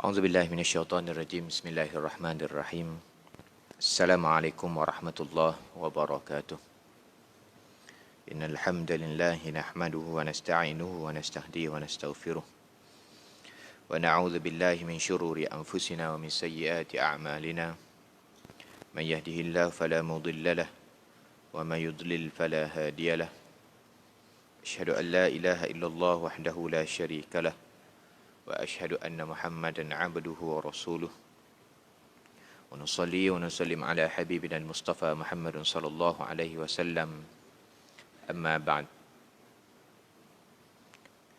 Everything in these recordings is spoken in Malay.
أعوذ بالله من الشيطان الرجيم. بسم الله الرحمن الرحيم. السلام عليكم ورحمة الله وبركاته. إن الحمد لله نحمده ونستعينه ونستهديه ونستغفره ونعوذ بالله من شرور أنفسنا ومن سيئات أعمالنا. من يهده الله فلا مضل له ومن يضلل فلا هادي له. أشهد أن لا إله إلا الله وحده لا شريك له وأشهد أن محمدا عبده ورسوله ونصلي ونسلم على حبيبنا المصطفى محمد صلى الله عليه وسلم. أما بعد.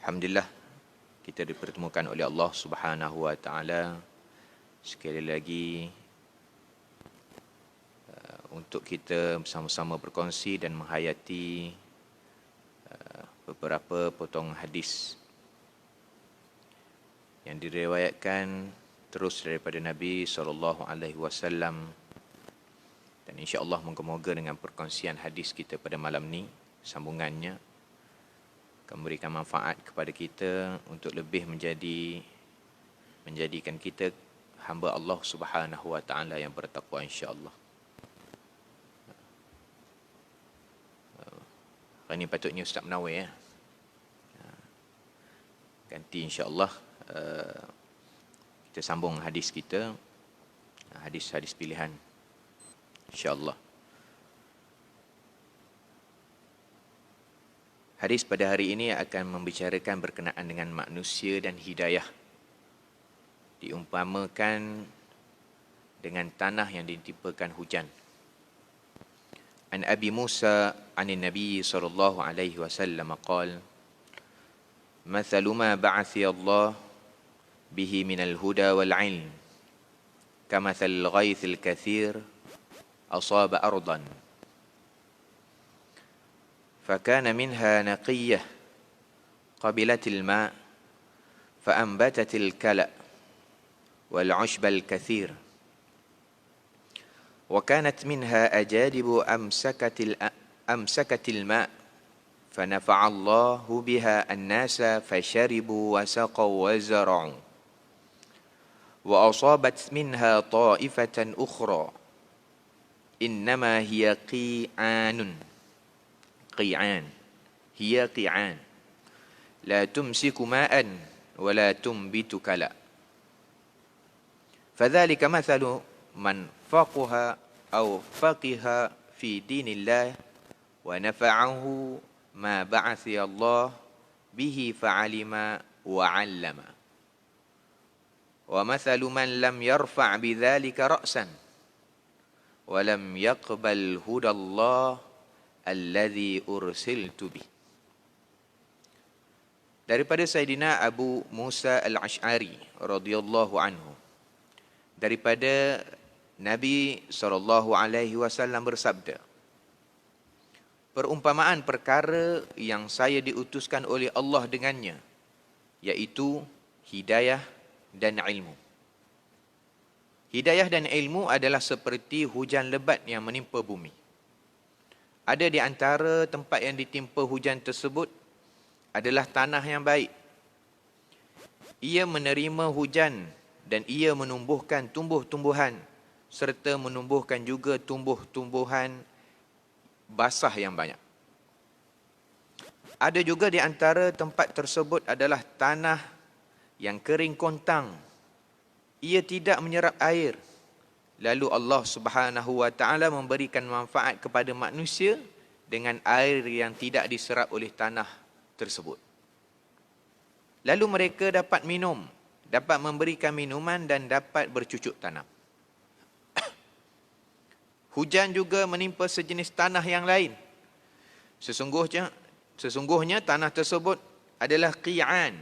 Alhamdulillah, kita dipertemukan oleh Allah Subhanahu wa taala sekali lagi untuk kita bersama-sama berkongsi dan menghayati beberapa potong hadis yang diriwayatkan terus daripada Nabi SAW, dan insya-Allah moga-moga dengan perkongsian hadis kita pada malam ni, sambungannya akan memberikan manfaat kepada kita untuk lebih menjadikan kita hamba Allah Subhanahu wa taala yang bertakwa, insya-Allah. Hari ni patutnya Ustaz Menawir ya. Ganti insya-Allah. Kita sambung hadis kita, hadis-hadis pilihan, insya-Allah. Hadis pada hari ini akan membicarakan berkenaan dengan manusia dan hidayah. Diumpamakan dengan tanah yang ditimpakan hujan. An Abi Musa anin Nabi sallallahu alaihi wasallam qala: "Mathalu ma ba'atha Allah bihi minal huda wal 'ilm kamathal ghaithil kathir asaba ardan fakana minha naqiyyah qabilatil ma' faanbatatil kala' wal 'ushbal kathir wa kanat minha ajadibu amsakatil ma' فنفع الله بها الناس فشربوا وسقوا وزرعوا وأصابت منها طائفة أخرى إنما هي قيعان لا تمسك ماء ولا تنبت كلأ فذلك مثل من فقه في دين الله ونفعه ما بعث الله به فعلم وعلم ومثل من لم يرفع بذلك رأسا ولم يقبل هدى الله الذي أرسلت به." Daripada Sayyidina Abu Musa al-Ash'ari radhiyallahu anhu, daripada Nabi SAW bersabda, "Perumpamaan perkara yang saya diutuskan oleh Allah dengannya, iaitu hidayah dan ilmu. Hidayah dan ilmu adalah seperti hujan lebat yang menimpa bumi. Ada di antara tempat yang ditimpa hujan tersebut adalah tanah yang baik. Ia menerima hujan dan ia menumbuhkan tumbuh-tumbuhan serta menumbuhkan juga tumbuh-tumbuhan basah yang banyak. Ada juga di antara tempat tersebut adalah tanah yang kering kontang. Ia tidak menyerap air. Lalu Allah Subhanahu wa taala memberikan manfaat kepada manusia dengan air yang tidak diserap oleh tanah tersebut. Lalu mereka dapat minum, dapat memberikan minuman dan dapat bercucuk tanam. Hujan juga menimpa sejenis tanah yang lain. Sesungguhnya tanah tersebut adalah qi'an.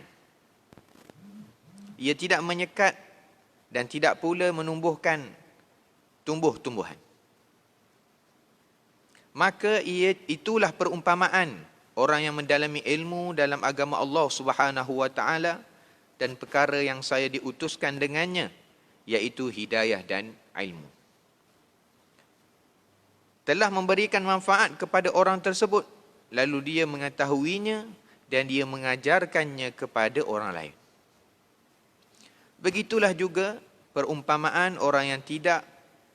Ia tidak menyekat dan tidak pula menumbuhkan tumbuh-tumbuhan. Maka itulah perumpamaan orang yang mendalami ilmu dalam agama Allah Subhanahu wa taala dan perkara yang saya diutuskan dengannya, iaitu hidayah dan ilmu. Telah memberikan manfaat kepada orang tersebut, lalu dia mengetahuinya dan dia mengajarkannya kepada orang lain. Begitulah juga perumpamaan orang yang tidak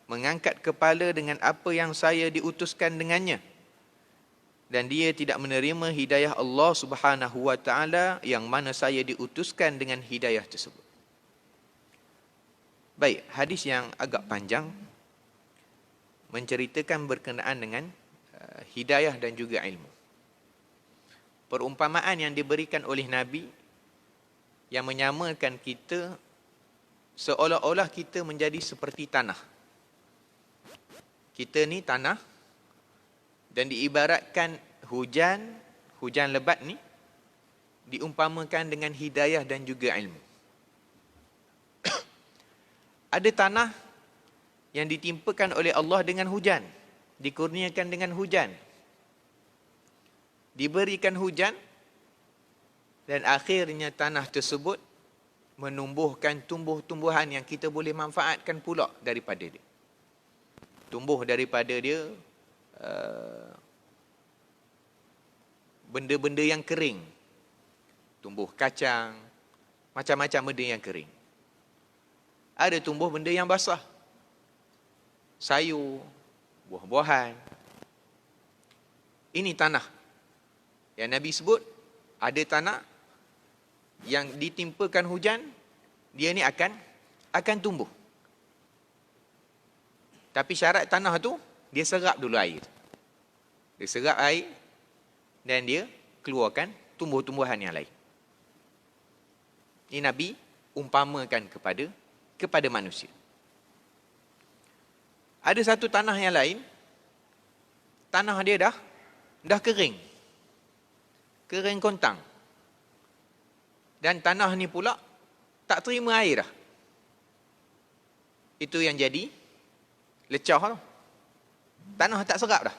mengangkat kepala dengan apa yang saya diutuskan dengannya, dan dia tidak menerima hidayah Allah Subhanahu wa taala yang mana saya diutuskan dengan hidayah tersebut. Baik, hadis yang agak panjang menceritakan berkenaan dengan hidayah dan juga ilmu. Perumpamaan yang diberikan oleh Nabi yang menyamakan kita seolah-olah kita menjadi seperti tanah. Kita ni tanah, dan diibaratkan hujan lebat ni diumpamakan dengan hidayah dan juga ilmu. Ada tanah yang ditimpakan oleh Allah dengan hujan, dikurniakan dengan hujan, diberikan hujan, dan akhirnya tanah tersebut menumbuhkan tumbuh-tumbuhan yang kita boleh manfaatkan pula daripada dia. Tumbuh daripada dia benda-benda yang kering. Tumbuh kacang, macam-macam benda yang kering. Ada tumbuh benda yang basah. Sayur, buah-buahan. Ini tanah yang Nabi sebut, ada tanah yang ditimpakan hujan, dia ni akan tumbuh. Tapi syarat tanah tu, dia serap dulu air. Dia serap air dan dia keluarkan tumbuh-tumbuhan yang lain. Ini Nabi umpamakan kepada manusia. Ada satu tanah yang lain, tanah dia dah kering. Kering kontang. Dan tanah ni pula tak terima air dah. Itu yang jadi lecah tu. Tanah tak serap dah.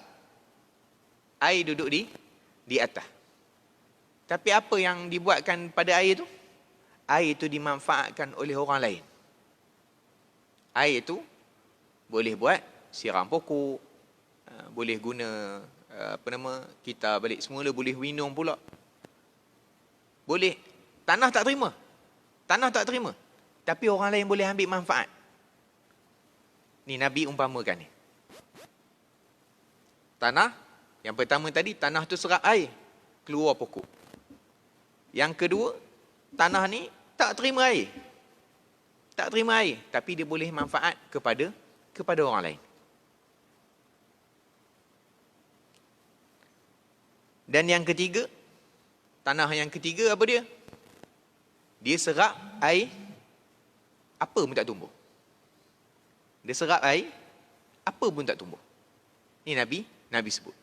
Air duduk di atas. Tapi apa yang dibuatkan pada air tu? Air tu dimanfaatkan oleh orang lain. Air tu boleh buat siram pokok, boleh guna kita balik semula, boleh minum pula. Boleh. Tanah tak terima. Tanah tak terima. Tapi orang lain boleh ambil manfaat. Ni Nabi umpamakan ni. Tanah, yang pertama tadi, tanah tu serap air, keluar pokok. Yang kedua, tanah ni tak terima air. Tak terima air, tapi dia boleh manfaat kepada orang lain. Dan yang ketiga, tanah yang ketiga apa dia? Dia serap air, apa pun tak tumbuh. Dia serap air, apa pun tak tumbuh. Ini Nabi sebut.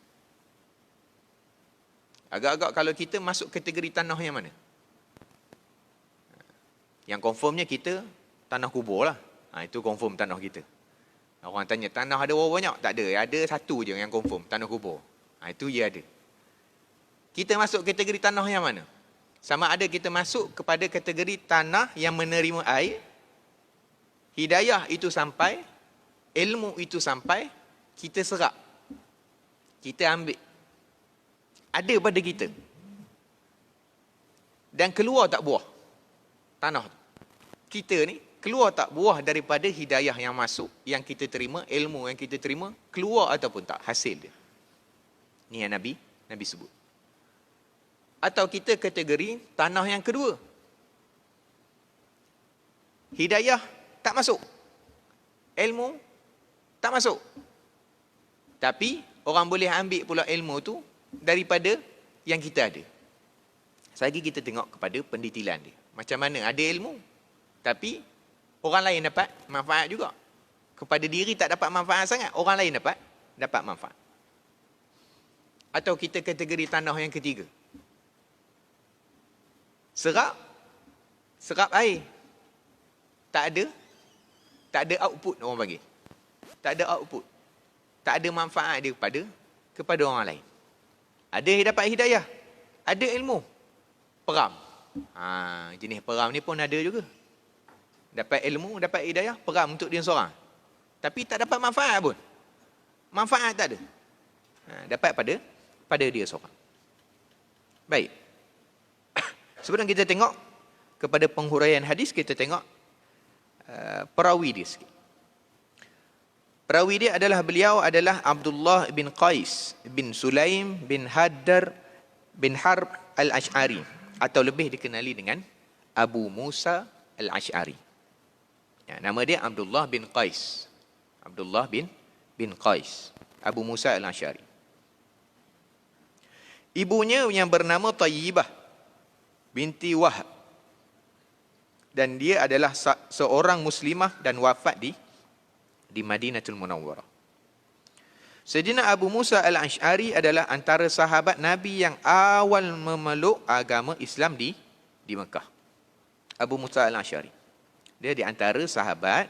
Agak-agak kalau kita masuk kategori tanah yang mana? Yang confirmnya kita tanah kubur lah. Itu confirm tanah kita. Orang tanya, tanah ada berapa banyak? Tak ada. Ada satu je yang confirm, tanah kubur. Itu je ada. Kita masuk kategori tanah yang mana? Sama ada kita masuk kepada kategori tanah yang menerima air, hidayah itu sampai, ilmu itu sampai, kita serap. Kita ambil. Ada pada kita. Dan keluar tak buah tanah tu. Kita ni keluar tak buah daripada hidayah yang masuk, yang kita terima, ilmu yang kita terima, keluar ataupun tak hasil dia. Ni yang Nabi sebut. Atau kita kategori tanah yang kedua. Hidayah tak masuk. Ilmu tak masuk. Tapi orang boleh ambil pula ilmu tu daripada yang kita ada. Selagi kita tengok kepada pendetilan dia. Macam mana ada ilmu, tapi orang lain dapat manfaat juga. Kepada diri tak dapat manfaat sangat, orang lain dapat manfaat. Atau kita kategori tanah yang ketiga. Serap air. Tak ada output orang bagi. Tak ada output. Tak ada manfaat dia kepada orang lain. Ada yang dapat hidayah. Ada ilmu. Peram. Jenis peram ni pun ada juga. Dapat ilmu, dapat hidayah, peram untuk dia seorang. Tapi tak dapat manfaat pun. Manfaat tak ada. Dapat pada dia seorang. Baik. Sebelum kita tengok kepada penghuraian hadis, kita tengok perawi dia sikit. Perawi dia adalah beliau adalah Abdullah bin Qais bin Sulaim bin Haddar bin Harb al-Ash'ari, atau lebih dikenali dengan Abu Musa al-Ash'ari. Ya, nama dia Abdullah bin Qais. Abdullah bin Qais, Abu Musa al-Ash'ari. Ibunya yang bernama Tayyibah binti Wahab, dan dia adalah seorang muslimah dan wafat di Madinatul Munawwarah. Sayyidina Abu Musa al-Ash'ari adalah antara sahabat Nabi yang awal memeluk agama Islam di Mekah. Abu Musa al-Ash'ari, dia di antara sahabat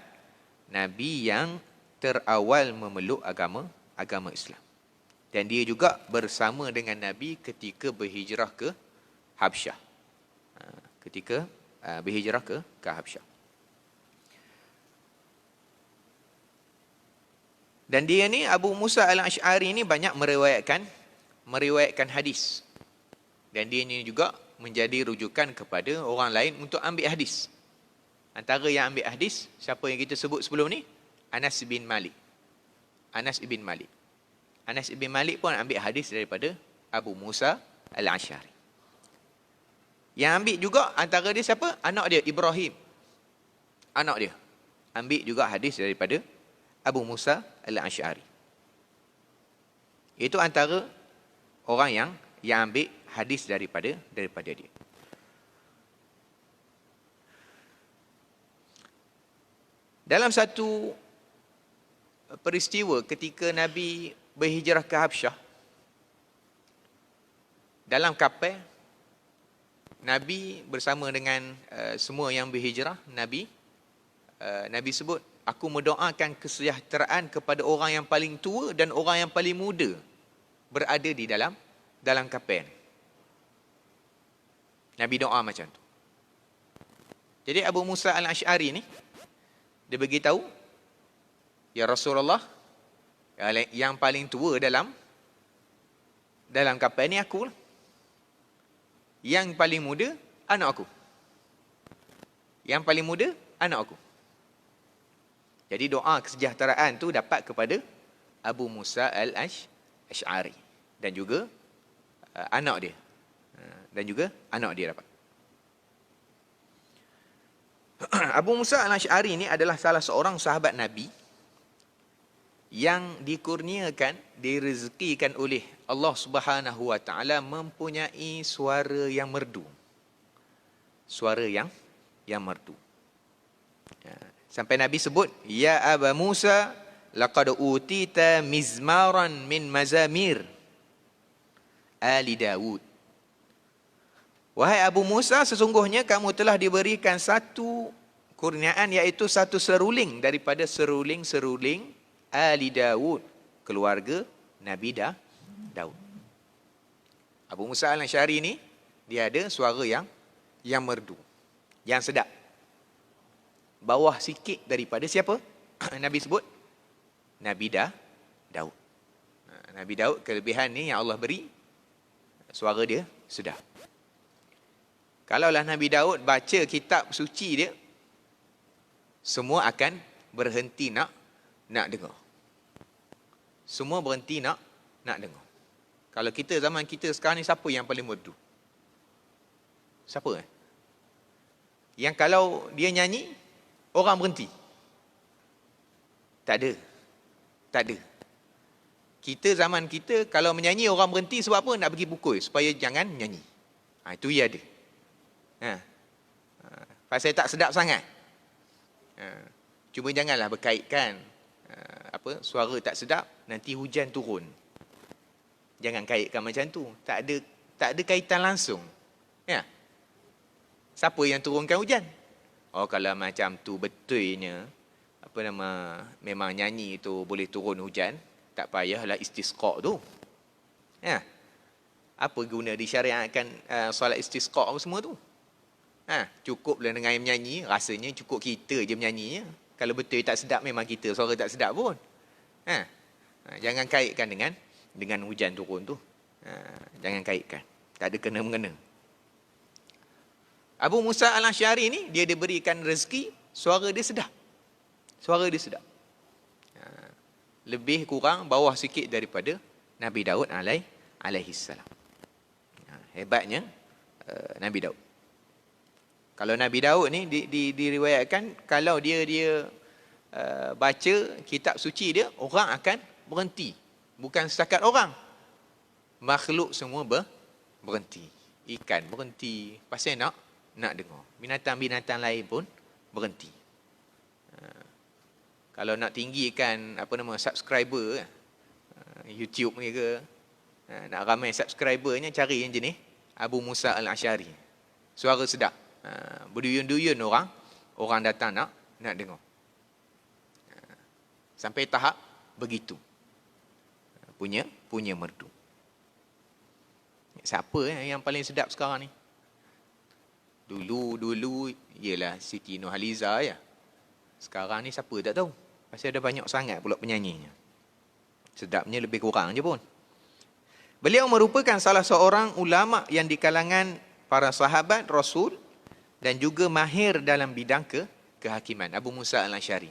Nabi yang terawal memeluk agama Islam. Dan dia juga bersama dengan Nabi ketika berhijrah ke Habsyah. Ketika berhijrah ke Habsyah. Dan dia ni, Abu Musa al-Ash'ari ni banyak meriwayatkan hadis. Dan dia ni juga menjadi rujukan kepada orang lain untuk ambil hadis. Antara yang ambil hadis, siapa yang kita sebut sebelum ni? Anas bin Malik. Anas bin Malik pun ambil hadis daripada Abu Musa al-Ash'ari. Yang ambil juga antara dia siapa? Anak dia, Ibrahim. Anak dia ambil juga hadis daripada Abu Musa al-Ash'ari. Itu antara orang yang ambil hadis daripada dia. Dalam satu peristiwa ketika Nabi berhijrah ke Habsyah, dalam kapal Nabi bersama dengan semua yang berhijrah, Nabi sebut, aku mendoakan kesejahteraan kepada orang yang paling tua dan orang yang paling muda berada di dalam kapal. Nabi doa macam tu. Jadi Abu Musa al-Ash'ari ni, dia beritahu, ya Rasulullah, yang paling tua dalam kapal ni aku lah. Yang paling muda, anak aku. Yang paling muda, anak aku. Jadi doa kesejahteraan tu dapat kepada Abu Musa al-Ash'ari. Dan juga anak dia. Dapat. Abu Musa al-Ash'ari ni adalah salah seorang sahabat Nabi yang dikurniakan, direzekikan oleh Allah Subhanahu wa taala mempunyai suara yang merdu. Suara yang merdu. Sampai Nabi sebut, ya Aba Musa, laqad utita mizmaran min mazamir ali Daud. Wahai Abu Musa, sesungguhnya kamu telah diberikan satu kurniaan, iaitu satu seruling daripada seruling-seruling ali Daud, keluarga Nabi Daud. Abu Musa al-Ash'ari ni, dia ada suara yang merdu, yang sedap. Bawah sikit daripada siapa? Nabi sebut Nabi Daud. Nabi Daud, kelebihan ni yang Allah beri, suara dia sedap. Kalaulah Nabi Daud baca kitab suci dia, semua akan berhenti nak dengar. Semua berhenti nak dengar. Kalau kita zaman kita sekarang ni, siapa yang paling merdu? Siapa? Yang kalau dia nyanyi, orang berhenti? Tak ada. Kita zaman kita, kalau menyanyi orang berhenti sebab apa? Nak bagi pukul supaya jangan nyanyi. Itu ia ada. Pasal tak sedap sangat. Cuma janganlah berkaitkan suara tak sedap, nanti hujan turun. Jangan kaitkan macam tu. Tak ada kaitan langsung. Ya. Siapa yang turunkan hujan? Kalau macam tu betulnya, memang nyanyi tu boleh turun hujan, tak payahlah istisqa tu. Ya. Apa guna disyariatkan solat istisqa semua tu? Cukuplah dengan yang menyanyi, rasanya cukup kita je menyanyi. Kalau betul tak sedap, memang kita suara tak sedap pun. Jangan kaitkan dengan hujan turun tu. Jangan kaitkan. Tak ada kena-mengena. Abu Musa al-Ash'ari ni, dia diberikan rezeki suara dia sedap. Suara dia sedap. Lebih kurang bawah sikit daripada Nabi Daud alaihi salam. Hebatnya Nabi Daud. Kalau Nabi Daud ni diriwayatkan kalau dia baca kitab suci dia, orang akan berhenti. Bukan setakat orang, makhluk semua berhenti. Ikan berhenti pasal nak dengar. Binatang-binatang lain pun berhenti. Kalau nak tinggikan subscriber YouTube ni ke, nak ramai subscribernya, cari yang jenis Abu Musa Al-Asy'ari. Suara sedap. Berduyun-duyun orang datang nak dengar. Sampai tahap begitu. Punya merdu. Siapa yang paling sedap sekarang ni? Dulu ialah Siti Nurhaliza ya. Sekarang ni siapa tak tahu. Pasal ada banyak sangat pula penyanyinya. Sedapnya lebih kurang je pun. Beliau merupakan salah seorang ulama yang di kalangan para sahabat Rasul dan juga mahir dalam bidang kehakiman. Abu Musa Al-Asy'ari.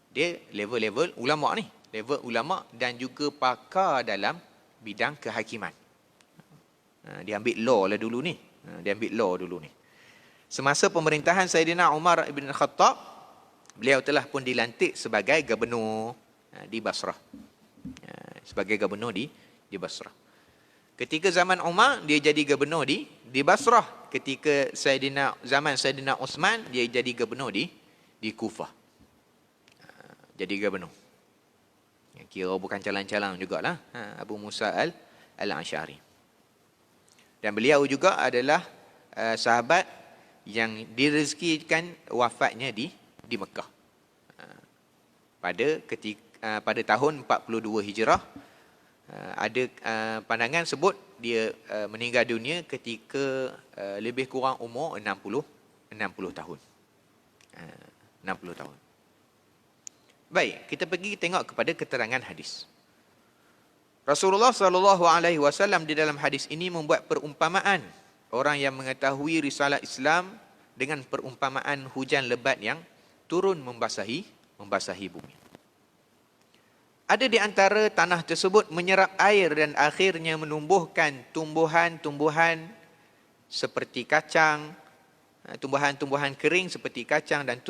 Dia level-level ulama ni. Level ulama dan juga pakar dalam bidang kehakiman. Dia ambil law lah dulu ni. Semasa pemerintahan Sayyidina Umar ibn Khattab, beliau telah pun dilantik sebagai gubernur di Basrah. Sebagai gubernur di Basrah. Ketika zaman Umar, dia jadi gubernur di Basrah. Ketika zaman Sayyidina Uthman, dia jadi gubernur di Kufah. Jadi gubernur. Kira bukan calang-calang jugalah. Abu Musa Al-Asy'ari. Dan beliau juga adalah sahabat yang direzekikan wafatnya di Mekah. Pada tahun 42 Hijrah, ada pandangan sebut dia meninggal dunia ketika lebih kurang umur 60 tahun. 60 tahun. Baik, kita pergi tengok kepada keterangan hadis. Rasulullah SAW di dalam hadis ini membuat perumpamaan orang yang mengetahui risalah Islam dengan perumpamaan hujan lebat yang turun membasahi bumi. Ada di antara tanah tersebut menyerap air dan akhirnya menumbuhkan tumbuhan-tumbuhan seperti kacang, tumbuhan-tumbuhan kering seperti kacang dan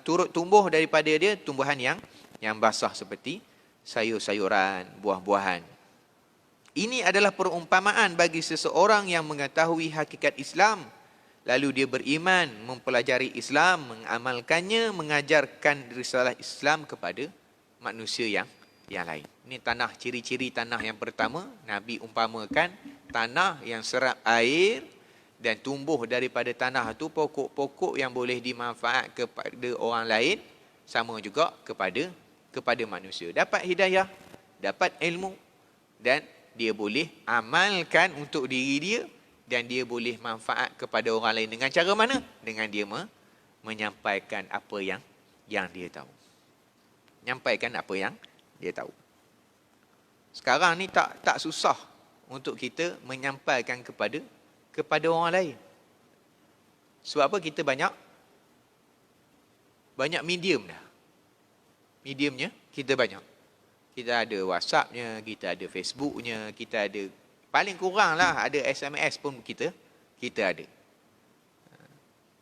turut tumbuh daripada dia tumbuhan yang basah seperti sayur-sayuran, buah-buahan. Ini adalah perumpamaan bagi seseorang yang mengetahui hakikat Islam, lalu dia beriman, mempelajari Islam, mengamalkannya, mengajarkan risalah Islam kepada manusia yang lain. Ini ciri-ciri tanah yang pertama. Nabi umpamakan tanah yang serap air dan tumbuh daripada tanah itu pokok-pokok yang boleh dimanfaat kepada orang lain, sama juga kepada manusia. Dapat hidayah, dapat ilmu, dan dia boleh amalkan untuk diri dia, dan dia boleh manfaat kepada orang lain. Dengan cara mana? Dengan dia menyampaikan apa yang dia tahu. Menyampaikan apa yang dia tahu. Sekarang ni tak susah untuk kita menyampaikan kepada orang lain. Sebab apa? Kita banyak medium dah. Mediumnya kita banyak. Kita ada WhatsAppnya, kita ada Facebooknya, kita ada, paling kurang lah ada SMS pun kita ada.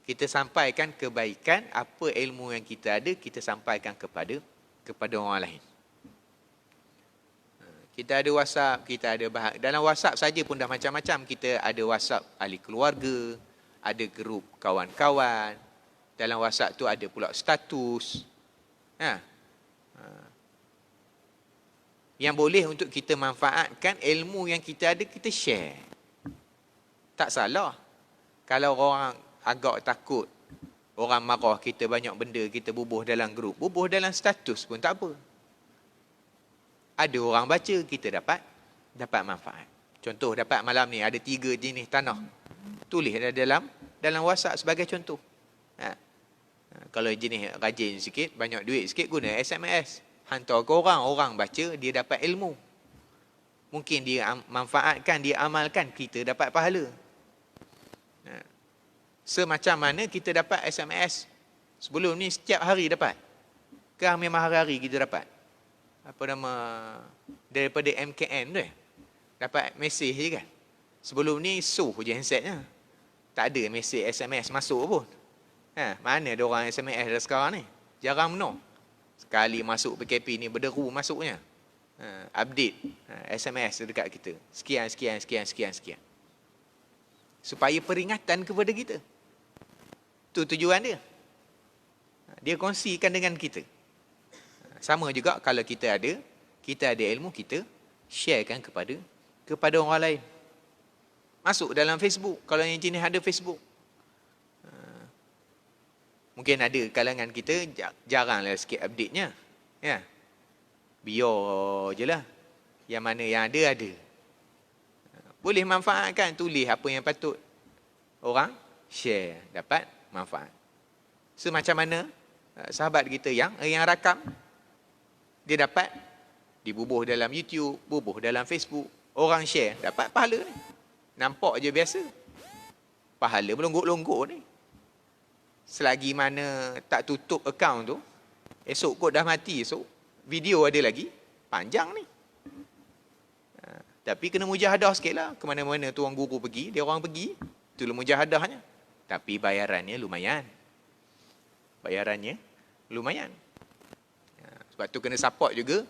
Kita sampaikan kebaikan, apa ilmu yang kita ada, kita sampaikan kepada orang lain. Kita ada WhatsApp, kita ada dalam WhatsApp saja pun dah macam-macam. Kita ada WhatsApp ahli keluarga, ada grup kawan-kawan. Dalam WhatsApp tu ada pula status. Yang boleh untuk kita manfaatkan ilmu yang kita ada, kita share. Tak salah. Kalau orang agak takut, orang marah kita banyak benda, kita bubuh dalam grup, bubuh dalam status pun tak apa. Ada orang baca, kita dapat manfaat. Contoh, dapat malam ni ada 3 jenis tanah. Tulis dalam WhatsApp sebagai contoh. Kalau jenis rajin sikit, banyak duit sikit, guna SMS. Hantar ke orang baca, dia dapat ilmu. Mungkin dia manfaatkan, dia amalkan, kita dapat pahala. Semacam mana kita dapat SMS sebelum ni setiap hari dapat? Ke memang hari-hari kita dapat? Apa nama, daripada MKN tu dapat mesej je kan? Sebelum ni suh je handsetnya. Tak ada mesej SMS masuk pun. Mana ada orang SMS dah sekarang ni? Jarang benar. Sekali masuk PKP ni berderu masuknya. Update SMS dekat kita. Sekian. Supaya peringatan kepada kita. Itu tujuan dia. Dia kongsikan dengan kita. Sama juga kalau kita ada ilmu, kita sharekan kepada orang lain. Masuk dalam Facebook, kalau yang jenis ada Facebook. Mungkin ada kalangan kita jaranglah sikit update-nya. Ya. Biar je lah. Yang mana yang ada. Boleh manfaatkan, tulis apa yang patut orang share, dapat manfaat. Semacam mana sahabat kita yang rakam, dia dapat dibubuh dalam YouTube, bubuh dalam Facebook, orang share, dapat pahala ni. Nampak je biasa. Pahala melonggok-longgok ni. Selagi mana tak tutup akaun tu, esok kot dah mati esok, video ada lagi, panjang ni. Tapi kena mujahadah sikit lah. Kemana-mana tuan guru pergi, dia orang pergi, itulah mujahadahnya. Tapi bayarannya lumayan. Sebab tu kena support juga.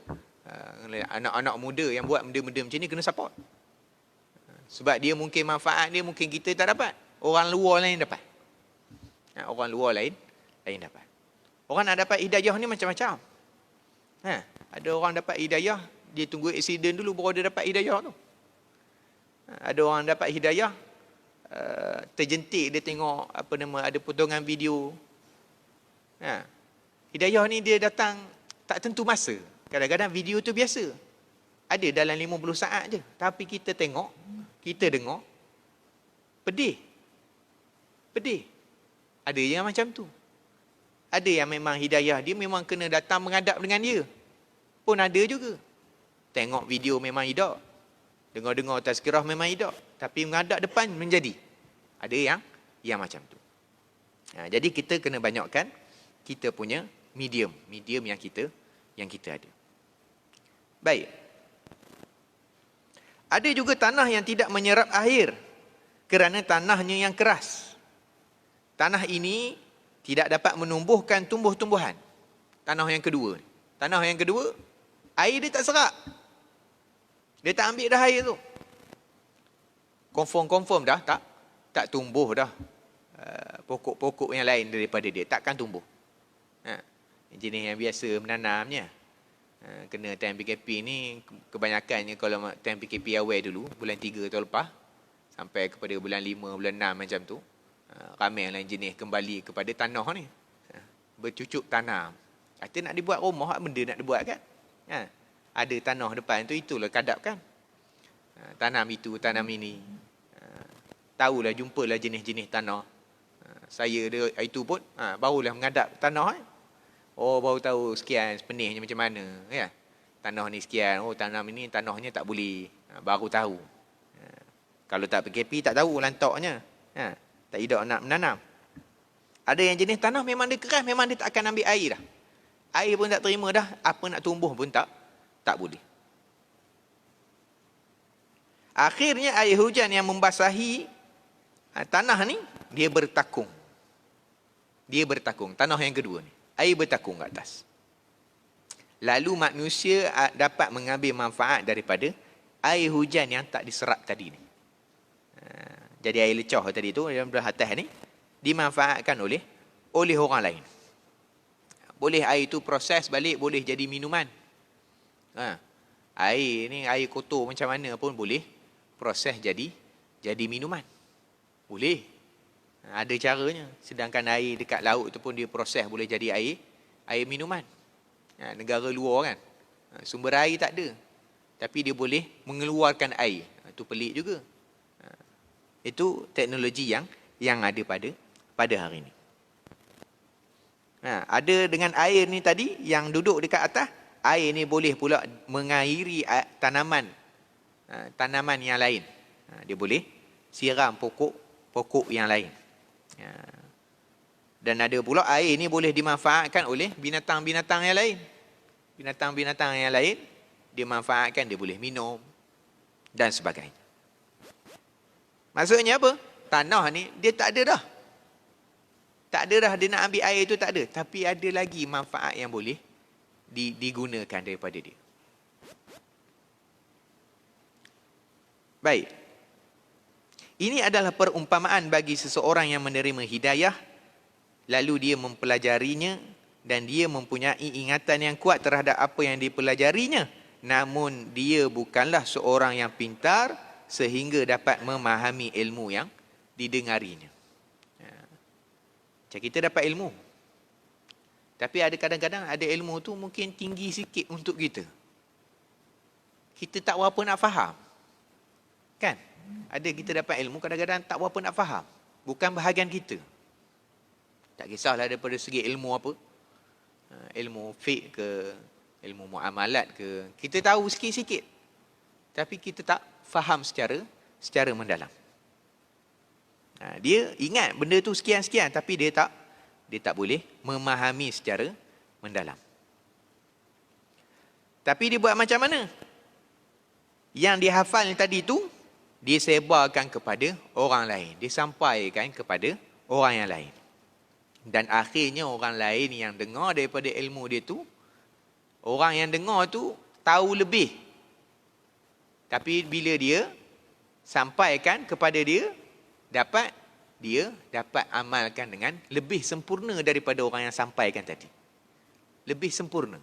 Anak-anak muda yang buat benda-benda macam ni kena support. Sebab dia mungkin manfaat dia, mungkin kita tak dapat. Orang luar lain dapat. Orang luar lain dapat. Orang nak dapat hidayah ni macam-macam. Ada orang dapat hidayah, dia tunggu aksiden dulu baru dia dapat hidayah tu. Ada orang dapat hidayah, terjentik dia tengok ada potongan video. Hidayah ni dia datang tak tentu masa. Kadang-kadang video tu biasa. Ada dalam 50 saat je. Tapi kita tengok, kita dengar, pedih. Ada yang macam tu. Ada yang memang hidayah dia memang kena datang menghadap dengan dia. Pun ada juga. Tengok video memang hidup. Dengar-dengar tazkirah memang hidup. Tapi menghadap depan menjadi. Ada yang macam tu. Jadi kita kena banyakkan kita punya medium yang kita ada. Baik. Ada juga tanah yang tidak menyerap air kerana tanahnya yang keras. Tanah ini tidak dapat menumbuhkan tumbuh-tumbuhan. Tanah yang kedua, air dia tak serap. Dia tak ambil dah air tu. Confirm dah tak tumbuh dah. Pokok-pokok yang lain daripada dia takkan tumbuh. Jenis yang biasa menanamnya. Kena time PKP ni, kebanyakannya kalau time PKP awal dulu, bulan 3 tahun lepas, sampai kepada bulan 5, bulan 6 macam tu, ramai yang lain jenis kembali kepada tanah ni. Bercucuk tanam. Kata nak dibuat rumah, benda nak dibuat kan? Ada tanah depan tu, itulah kadap kan? Tanam itu, tanam ini. Tahulah, jumpalah jenis-jenis tanah. Saya itu pun, barulah mengadap tanah. Baru tahu sekian, penihnya macam mana. Ya? Tanah ni sekian, tanam ini, tanahnya tak boleh. Baru tahu. Kalau tak PKP, tak tahu lantaknya. Tak hidup nak menanam. Ada yang jenis tanah memang dia keras, memang dia tak akan ambil air dah. Air pun tak terima dah, apa nak tumbuh pun tak boleh. Akhirnya air hujan yang membasahi tanah ni, dia bertakung. Tanah yang kedua ni, air bertakung ke atas. Lalu manusia dapat mengambil manfaat daripada air hujan yang tak diserap tadi ni. Jadi air lecah tadi tu yang belah atas ni dimanfaatkan oleh orang lain. Boleh air tu proses balik, boleh jadi minuman. Air ni, air kotor macam mana pun boleh proses jadi minuman. Boleh. Ada caranya. Sedangkan air dekat laut tu pun dia proses boleh jadi air minuman. Negara luar kan, sumber air tak ada, tapi dia boleh mengeluarkan air. Itu pelik juga. Itu teknologi yang ada pada hari ini. Ada dengan air ni tadi yang duduk dekat atas, air ni boleh pula mengairi tanaman yang lain. Dia boleh siram pokok yang lain. Ya. Dan ada pula air ni boleh dimanfaatkan oleh binatang-binatang yang lain. Binatang-binatang yang lain dimanfaatkan, dia boleh minum dan sebagainya. Maksudnya apa? Tanah ni dia tak ada dah. Tak ada dah dia nak ambil air tu, tak ada. Tapi ada lagi manfaat yang boleh digunakan daripada dia. Baik. Ini adalah perumpamaan bagi seseorang yang menerima hidayah, lalu dia mempelajarinya dan dia mempunyai ingatan yang kuat terhadap apa yang dipelajarinya. Namun dia bukanlah seorang yang pintar sehingga dapat memahami ilmu yang didengarinya. Macam kita dapat ilmu. Tapi ada kadang-kadang ada ilmu tu mungkin tinggi sikit untuk kita. Kita tak berapa nak faham. Kan? Ada kita dapat ilmu kadang-kadang tak berapa nak faham. Bukan bahagian kita. Tak kisahlah daripada segi ilmu apa. Ilmu fiqh ke, ilmu muamalat ke. Kita tahu sikit-sikit. Tapi kita tak faham secara mendalam. Dia ingat benda tu sekian-sekian tapi dia tak boleh memahami secara mendalam. Tapi dia buat macam mana? Yang dia hafal tadi tu dia sebarkan kepada orang lain. Dia sampaikan kepada orang yang lain. Dan akhirnya orang lain yang dengar daripada ilmu dia tu, orang yang dengar tu tahu lebih. Tapi bila dia sampaikan kepada dia dapat amalkan dengan lebih sempurna daripada orang yang sampaikan tadi. Lebih sempurna.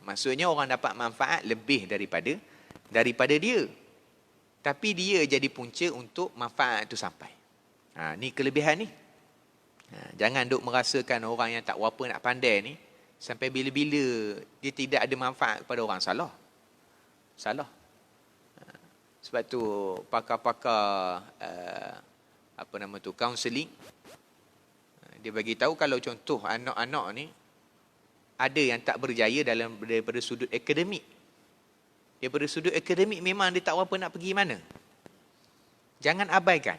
Maksudnya orang dapat manfaat lebih daripada dia. Tapi dia jadi punca untuk manfaat itu sampai. Ni kelebihan ni. Jangan duk merasakan orang yang tak berapa nak pandai ni sampai bila-bila dia tidak ada manfaat kepada orang. Salah. Sebab tu pakar-pakar kaunseling, dia bagi tahu kalau contoh anak-anak ni ada yang tak berjaya daripada sudut akademik. Daripada sudut akademik memang dia tak berapa nak pergi mana. Jangan abaikan.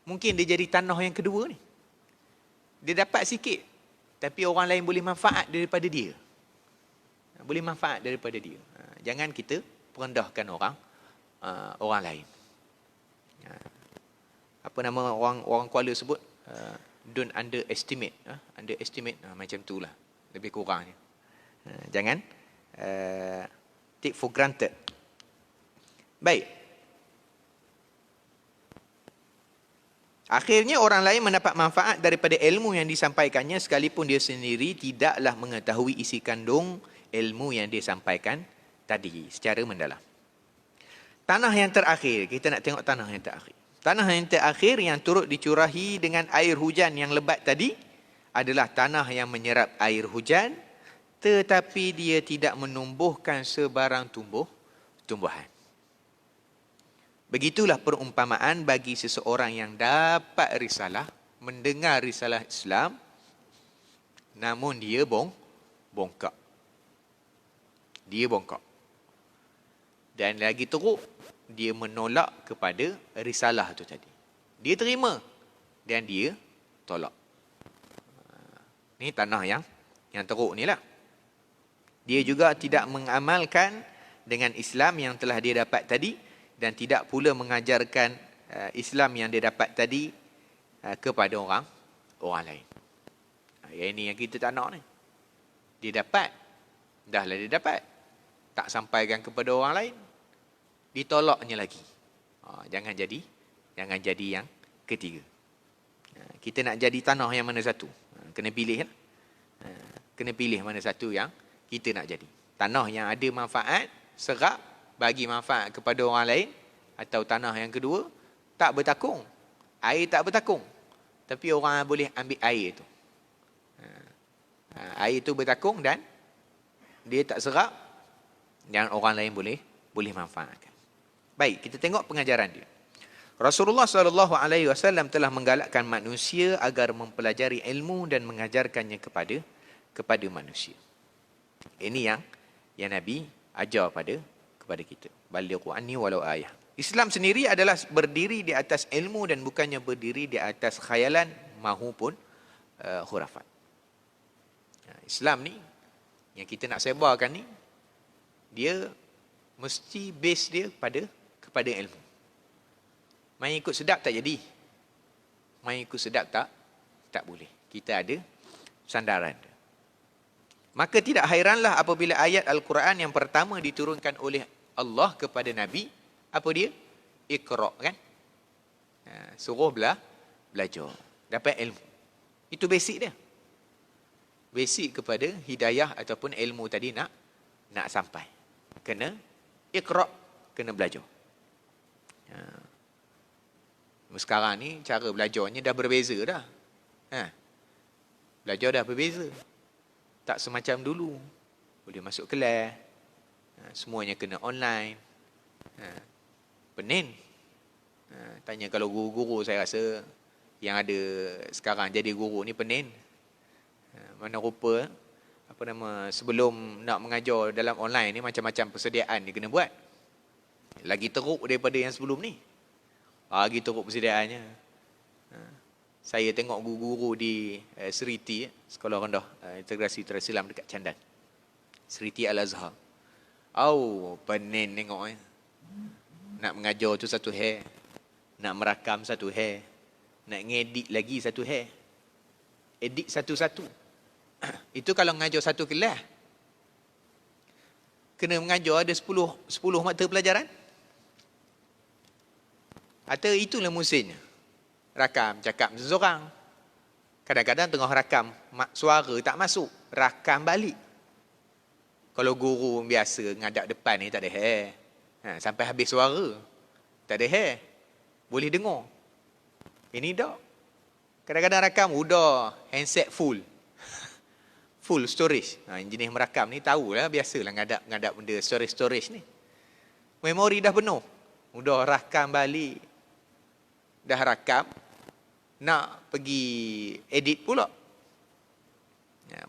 Mungkin dia jadi tanah yang kedua ni. Dia dapat sikit, tapi orang lain boleh manfaat daripada dia. Boleh manfaat daripada dia. Jangan kita merendahkan orang lain. Apa nama orang Kuala sebut? Don't underestimate. Underestimate macam itulah. Lebih kurangnya. Jangan take for granted. Baik. Akhirnya orang lain mendapat manfaat daripada ilmu yang disampaikannya sekalipun dia sendiri tidaklah mengetahui isi kandung ilmu yang dia sampaikan tadi secara mendalam. Tanah yang terakhir, kita nak tengok tanah yang terakhir. Tanah yang terakhir yang turut dicurahi dengan air hujan yang lebat tadi adalah tanah yang menyerap air hujan tetapi dia tidak menumbuhkan sebarang tumbuhan. Begitulah perumpamaan bagi seseorang yang dapat risalah, mendengar risalah Islam, namun dia bongkak. Dia bongkak. Dan lagi teruk, dia menolak kepada risalah tu tadi. Dia terima dan dia tolak. Ni tanah yang teruk ni lah. Dia juga tidak mengamalkan dengan Islam yang telah dia dapat tadi dan tidak pula mengajarkan Islam yang dia dapat tadi kepada orang lain. Yang ini yang kita tak nak ni. Dia dapat. Dahlah dia dapat. Tak sampaikan kepada orang lain. Ditolaknya lagi. Jangan jadi yang ketiga. Kita nak jadi tanah yang mana satu? Kena pilih lah. Kena pilih mana satu yang kita nak jadi. Tanah yang ada manfaat, serap, bagi manfaat kepada orang lain. Atau tanah yang kedua, tak bertakung. Air tak bertakung. Tapi orang boleh ambil air tu. Air tu bertakung dan dia tak serap. Dan orang lain boleh manfaatkan. Baik, kita tengok pengajaran dia. Rasulullah SAW telah menggalakkan manusia agar mempelajari ilmu dan mengajarkannya kepada manusia. Ini yang Nabi ajar kepada kita. Balighu anni walau ayah. Islam sendiri adalah berdiri di atas ilmu dan bukannya berdiri di atas khayalan mahupun khurafat. Islam ni yang kita nak sebarkan ni, dia mesti base dia kepada ilmu. Main ikut sedap tak jadi. Main ikut sedap tak boleh. Kita ada sandaran. Maka tidak hairanlah apabila ayat Al-Quran yang pertama diturunkan oleh Allah kepada Nabi, apa dia? Iqra', kan? Suruh belajar. Dapat ilmu. Itu basic dia. Basic kepada hidayah ataupun ilmu tadi nak sampai. Kena Iqra', kena belajar. Sekarang ni cara belajarnya dah berbeza dah. Belajar dah berbeza. Tak semacam dulu. Boleh masuk kelas. Semuanya kena online. Pening. Tanya kalau guru-guru, saya rasa yang ada sekarang jadi guru ni pening. Mana rupa sebelum nak mengajar dalam online ni macam-macam persediaan dia kena buat. Lagi teruk daripada yang sebelum ni. Lagi teruk persediaannya. Saya tengok guru-guru di Seriti, Sekolah Rendah Integrasi Terasilam dekat Candan. Seriti Al-Azhar. Pening tengok. Nak mengajar tu satu hair. Nak merakam satu hair. Nak ngedit lagi satu hair. Edit satu-satu. Itu kalau mengajar satu kelas. Kena mengajar ada 10 mata pelajaran. Atau itulah musimnya. Rakam, cakap seseorang. Kadang-kadang tengah rakam, suara tak masuk. Rakam balik. Kalau guru biasa ngadap depan ni tak ada hair. Sampai habis suara. Tak ada hair. Boleh dengar. Ini tak. Kadang-kadang rakam, udah handset full. Full storage. Jenis merakam ni tahulah, biasalah ngadap benda storage ni. Memori dah penuh. Udah rakam balik. Dah rakam. Nak pergi edit pula.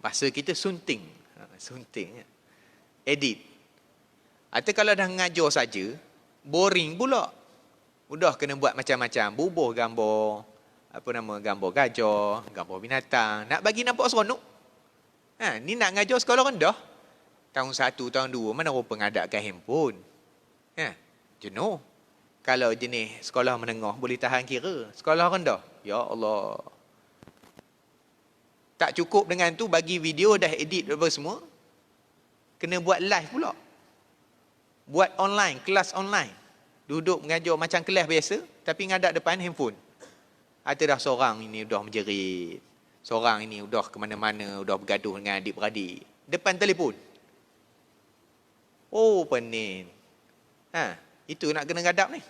Bahasa kita sunting. Sunting. Edit. Atau kalau dah ngajar saja, boring pula. Udah kena buat macam-macam. Bubuh gambar. Gambar gajah. Gambar binatang. Nak bagi nampak seronok. Ni nak ngajar sekolah rendah. Tahun 1, tahun 2. Mana rupa ngadapkan handphone. Jenuh. Kalau jenis sekolah menengah boleh tahan kira. Sekolah rendah. Ya Allah. Tak cukup dengan tu bagi video dah edit apa semua. Kena buat live pula. Buat online, kelas online. Duduk mengajar macam kelas biasa tapi ngadap depan handphone. Atau dah seorang ini dah menjerit. Seorang ini dah ke mana-mana, dah bergaduh dengan adik-beradik. Depan telefon. Pening. Itu nak kena ngadap ni.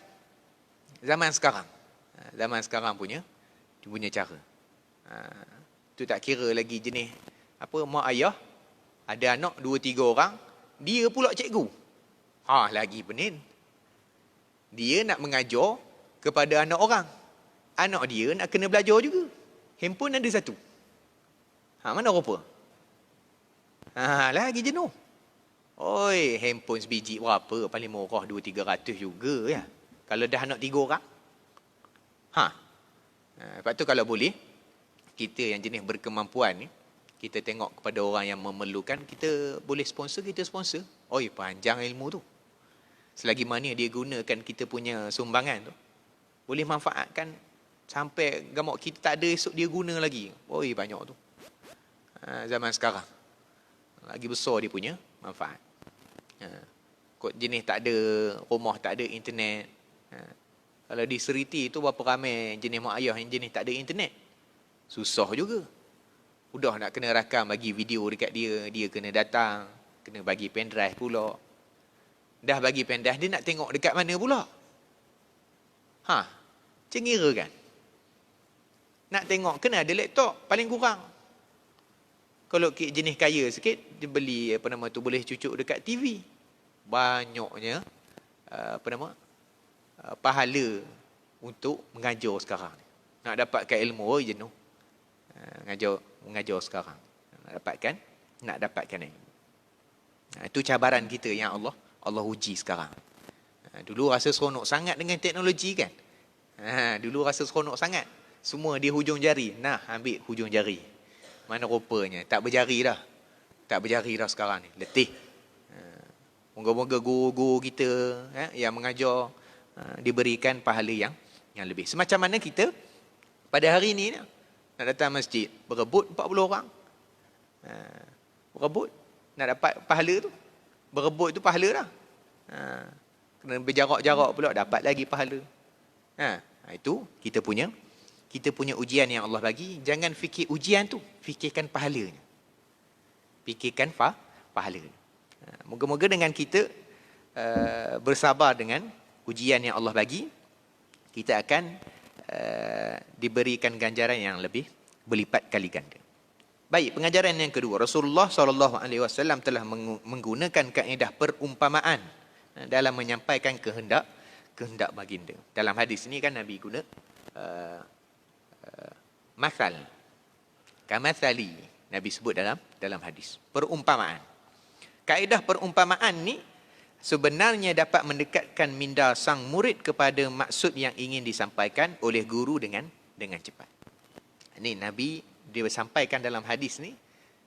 Zaman sekarang. Zaman sekarang punya cara. Itu tak kira lagi jenis mak ayah ada anak 2-3 orang, dia pula cikgu. Lagi pening. Dia nak mengajar kepada anak orang. Anak dia nak kena belajar juga. Handphone ada satu. Mana rupa? Lagi jenuh. Handphone sebiji berapa? Paling murah 200-300 juga ya. Kalau dah anak 3 orang. Lepas tu kalau boleh, kita yang jenis berkemampuan ni, kita tengok kepada orang yang memerlukan, kita boleh sponsor, kita sponsor. Panjang ilmu tu. Selagi mana dia gunakan kita punya sumbangan tu, boleh manfaatkan sampai gamuk kita tak ada esok dia guna lagi. Banyak tu. Zaman sekarang. Lagi besar dia punya manfaat. Kot jenis tak ada rumah, tak ada internet. Kalau di Seriti tu berapa ramai jenis mak ayah yang jenis tak ada internet. Susah juga. Udah nak kena rakam bagi video dekat dia. Dia kena datang. Kena bagi pendrive pula. Dah bagi pendrive, dia nak tengok dekat mana pula. Cengira kan? Nak tengok, kena ada laptop. Paling kurang. Kalau jenis kaya sikit, dia beli boleh cucuk dekat TV. Banyaknya pahala untuk mengajar sekarang. Nak dapatkan ilmu, jenuh. Mengajar sekarang. Nak dapatkan ilmu. Itu cabaran kita yang Allah uji sekarang. Dulu rasa seronok sangat dengan teknologi kan. Dulu rasa seronok sangat. Semua di hujung jari. Nah, ambil hujung jari. Mana rupanya. Tak berjari dah. Tak berjari dah sekarang ni. Letih. Moga-moga guru-guru kita yang mengajar diberikan pahala yang lebih. Semacam mana kita pada hari ini nak datang masjid. Berebut 40 orang. Berebut. Nak dapat pahala tu. Berebut tu pahala dah. Kena berjarak-jarak pula dapat lagi pahala. Itu kita punya ujian yang Allah bagi. Jangan fikir ujian tu, fikirkan pahalanya. Fikirkan pahalanya. Moga-moga dengan kita bersabar dengan ujian yang Allah bagi, kita akan diberikan ganjaran yang lebih berlipat kali ganda. Baik, pengajaran yang kedua, Rasulullah SAW telah menggunakan kaedah perumpamaan dalam menyampaikan kehendak baginda. Dalam hadis ini kan Nabi guna masal, kamathali, Nabi sebut dalam hadis, perumpamaan. Kaedah perumpamaan ni sebenarnya dapat mendekatkan minda sang murid kepada maksud yang ingin disampaikan oleh guru dengan cepat. Ini Nabi dia sampaikan dalam hadis ni,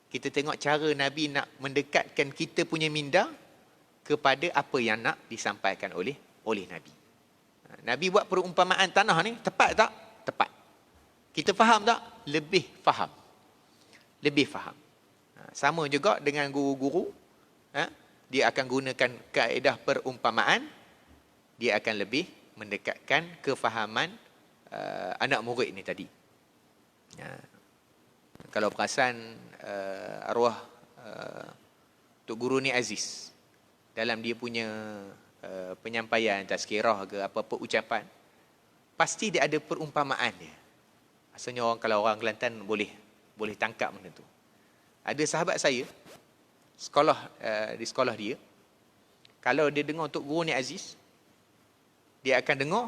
kita tengok cara Nabi nak mendekatkan kita punya minda kepada apa yang nak disampaikan oleh Nabi. Nabi buat perumpamaan tanah ni, tepat tak? Tepat. Kita faham tak? Lebih faham. Sama juga dengan guru-guru, dia akan gunakan kaedah perumpamaan, dia akan lebih mendekatkan kefahaman anak murid ni tadi. Kalau perasan arwah Tok Guru ni Aziz, dalam dia punya penyampaian tazkirah ke apa-apa ucapan, pasti dia ada perumpamaan dia. Asalnya kalau orang Kelantan boleh tangkap benda tu. Ada sahabat saya di sekolah dia, kalau dia dengar Tok Guru ni Aziz, dia akan dengar,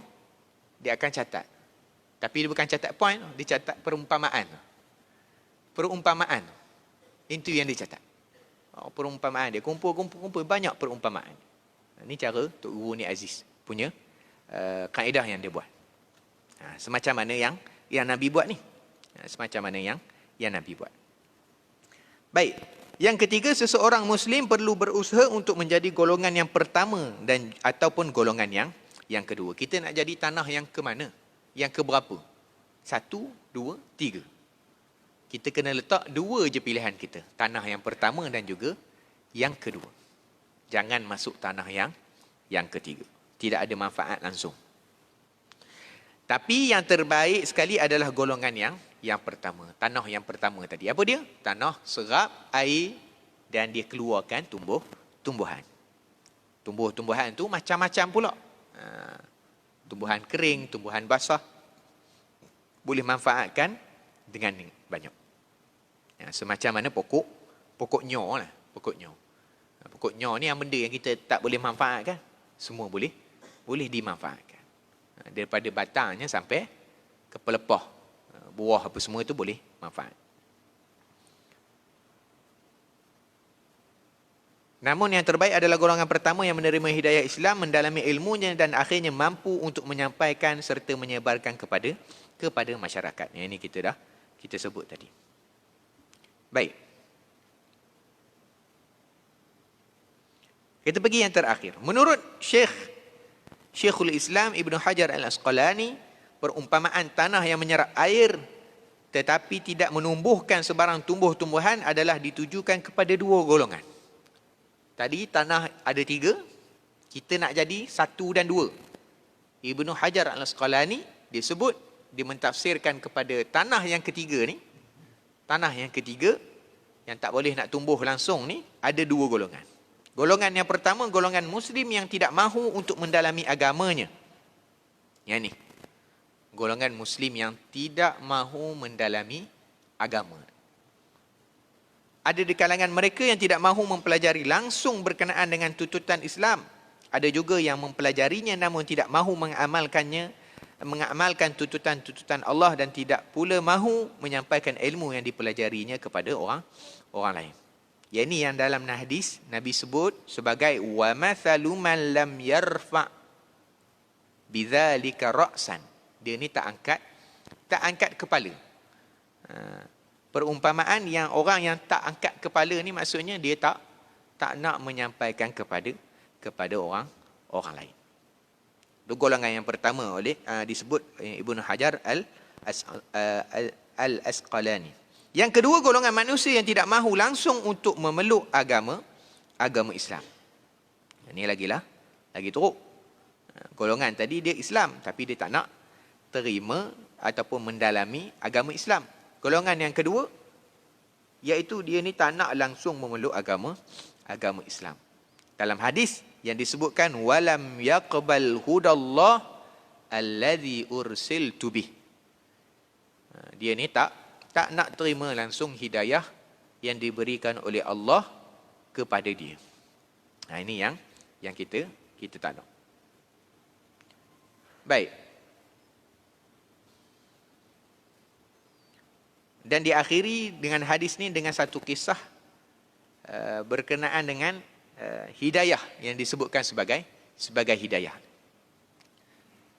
dia akan catat. Tapi dia bukan catat point, dia catat perumpamaan. Perumpamaan. Itu yang dia catat. Perumpamaan dia kumpul banyak perumpamaan. Ini cara Tok Guru ni Aziz punya kaedah yang dia buat. Semacam mana yang Nabi buat ni. Semacam mana yang Nabi buat. Baik. Yang ketiga, seseorang Muslim perlu berusaha untuk menjadi golongan yang pertama ataupun golongan yang kedua. Kita nak jadi tanah yang ke mana? Yang ke berapa? 1, 2, 3. Kita kena letak 2 je pilihan kita. Tanah yang pertama dan juga yang kedua. Jangan masuk tanah yang ketiga. Tidak ada manfaat langsung. Tapi yang terbaik sekali adalah golongan yang pertama. Tanah yang pertama tadi. Apa dia? Tanah serap air dan dia keluarkan tumbuhan. Tumbuhan tu macam-macam pula. Tumbuhan kering, tumbuhan basah. Boleh manfaatkan dengan banyak. Semacam mana pokok nyo lah. Pokok nyo ni yang benda yang kita tak boleh manfaatkan. Semua boleh dimanfaatkan. Daripada batangnya sampai ke pelepah, buah apa semua itu boleh manfaat. Namun yang terbaik adalah golongan pertama yang menerima hidayah Islam, mendalami ilmunya dan akhirnya mampu untuk menyampaikan serta menyebarkan kepada masyarakat. Yang ini kita sebut tadi. Baik. Kita pergi yang terakhir. Menurut Syekhul Islam Ibn Hajar Al-Asqalani, perumpamaan tanah yang menyerap air tetapi tidak menumbuhkan sebarang tumbuh-tumbuhan adalah ditujukan kepada 2 golongan. Tadi tanah ada 3, kita nak jadi 1 dan 2. Ibn Hajar Al-Asqalani dia sebut, dia mentafsirkan kepada tanah yang ketiga ni, tanah yang ketiga yang tak boleh nak tumbuh langsung ni, ada 2 golongan. Golongan yang pertama, golongan Muslim yang tidak mahu untuk mendalami agamanya. Yang ni, golongan Muslim yang tidak mahu mendalami agama. Ada di kalangan mereka yang tidak mahu mempelajari langsung berkenaan dengan tuntutan Islam. Ada juga yang mempelajarinya namun tidak mahu mengamalkan tuntutan Allah dan tidak pula mahu menyampaikan ilmu yang dipelajarinya kepada orang lain. Yang ini yang dalam hadis Nabi sebut sebagai wa mathalu man lam yarfa bidzalika ra'san. Dia ni tak angkat kepala. Perumpamaan yang orang yang tak angkat kepala ni maksudnya dia tak nak menyampaikan kepada orang lain. Itu golongan yang pertama disebut Ibnu Hajar Al-Asqalani. Yang kedua, golongan manusia yang tidak mahu langsung untuk memeluk agama Islam. Ini lagi teruk. Golongan tadi dia Islam tapi dia tak nak terima ataupun mendalami agama Islam. Golongan yang kedua iaitu dia ni tak nak langsung memeluk agama Islam. Dalam hadis yang disebutkan walam yaqbal hudallah allazi ursiltu bih. Dia ni tak nak terima langsung hidayah yang diberikan oleh Allah kepada dia. Ini yang kita tak nak. Baik. Dan diakhiri dengan hadis ni dengan satu kisah berkenaan dengan hidayah yang disebutkan sebagai hidayah.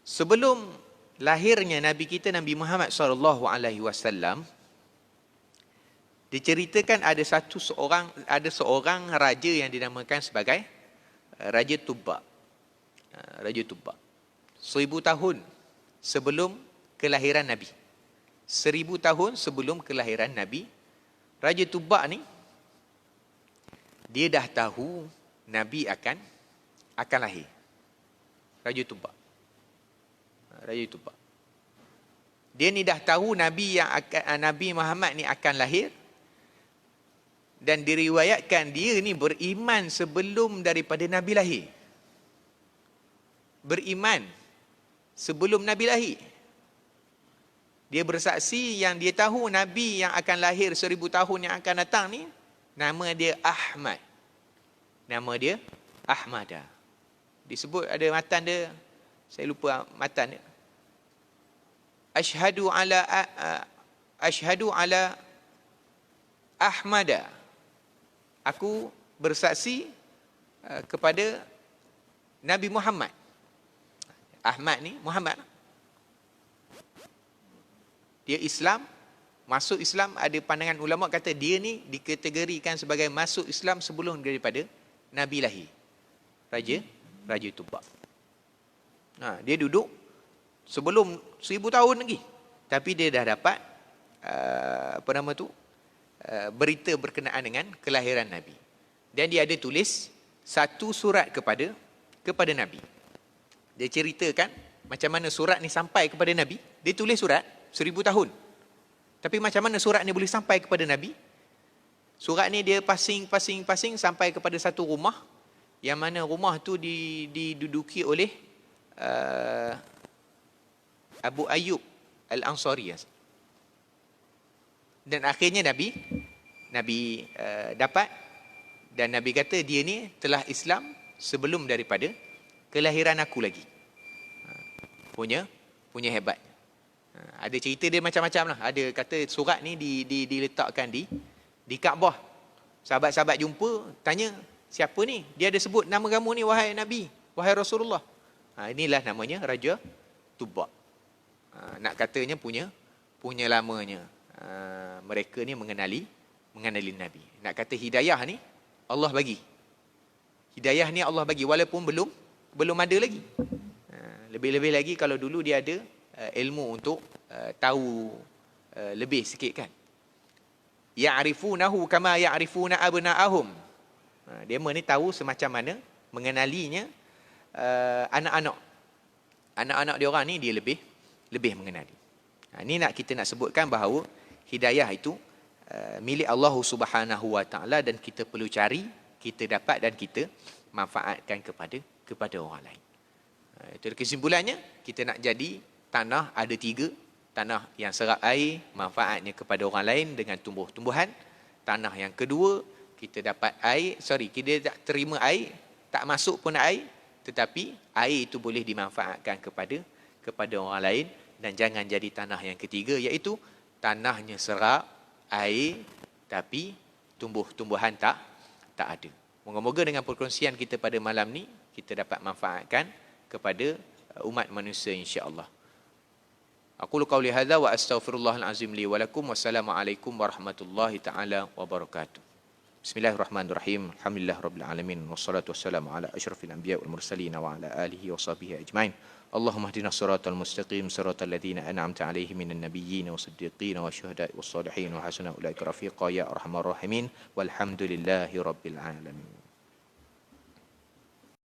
Sebelum lahirnya Nabi kita Nabi Muhammad SAW, diceritakan ada seorang raja yang dinamakan sebagai Raja Tubba. Raja Tubba. 1000 tahun sebelum kelahiran Nabi. 1000 tahun sebelum kelahiran Nabi, Raja Tubba ni dia dah tahu Nabi akan lahir. Raja Tubba. Dia ni dah tahu Nabi Muhammad ni akan lahir, dan diriwayatkan dia ni beriman sebelum daripada Nabi lahir. Beriman sebelum Nabi lahir. Dia bersaksi yang dia tahu Nabi yang akan lahir 1000 tahun yang akan datang ni, nama dia Ahmad. Nama dia Ahmada. Disebut ada matan dia, saya lupa matan dia. Asyhadu ala Ahmada. Aku bersaksi kepada Nabi Muhammad. Ahmad ni Muhammad. Dia Islam, masuk Islam. Ada pandangan ulama kata dia ni dikategorikan sebagai masuk Islam sebelum daripada Nabi lahir. Raja Tubba. Dia duduk sebelum 1000 tahun lagi. Tapi dia dah dapat berita berkenaan dengan kelahiran Nabi. Dan dia ada tulis satu surat kepada Nabi. Dia ceritakan macam mana surat ni sampai kepada Nabi. Dia tulis surat 1000 tahun. Tapi macam mana surat ni boleh sampai kepada Nabi? Surat ni dia passing sampai kepada satu rumah, yang mana rumah tu diduduki oleh Abu Ayyub Al-Ansari. Dan akhirnya Nabi dapat, dan Nabi kata dia ni telah Islam sebelum daripada kelahiran aku lagi. Punya hebat. Ada cerita dia macam-macam lah. Ada kata surat ni diletakkan di Kaabah. Sahabat-sahabat jumpa, tanya, siapa ni? Dia ada sebut nama kamu ni, wahai Nabi, wahai Rasulullah. Inilah namanya Raja Tubba. Nak katanya punya lamanya. Mereka ni mengenali Nabi. Nak kata hidayah ni Allah bagi. Hidayah ni Allah bagi walaupun belum ada lagi. Lebih-lebih lagi kalau dulu dia ada ilmu untuk tahu lebih sikit kan. Ya'rifunahu kama ya'rifuna abna'ahum. Dia ni tahu semacam mana mengenalinya anak-anak. Anak-anak dia orang ni dia lebih mengenali. Ini kita nak sebutkan bahawa hidayah itu milik Allah Subhanahu Wa Taala, dan kita perlu cari, kita dapat dan kita manfaatkan kepada orang lain. Itu kesimpulannya, kita nak jadi tanah ada 3. Tanah yang serap air, manfaatnya kepada orang lain dengan tumbuh-tumbuhan. Tanah yang kedua, kita dapat kita tak terima air, tak masuk pun air, tetapi air itu boleh dimanfaatkan kepada orang lain. Dan jangan jadi tanah yang ketiga, iaitu tanahnya serap air tapi tumbuh-tumbuhan tak ada. Moga-moga dengan perkongsian kita pada malam ni, kita dapat manfaatkan kepada umat manusia insya-Allah. Aqulu qauli hadza wa astaghfirullahal azim li wa lakum. Wassalamualaikum warahmatullahi taala wabarakatuh. Bismillahirrahmanirrahim. Alhamdulillahirabbil alamin wassalatu wassalamu ala asyrafil anbiya wal mursalin wa ala alihi wa sahbihi ajmain. Allahumma ihdinas siratal mustaqim siratal ladzina an'amta 'alaihim minan nabiyyin wasiddiqin wasyuhada'i wassalihin wa hasuna ulaika rafiqa ya arhamar rahimin walhamdulillahi rabbil alamin.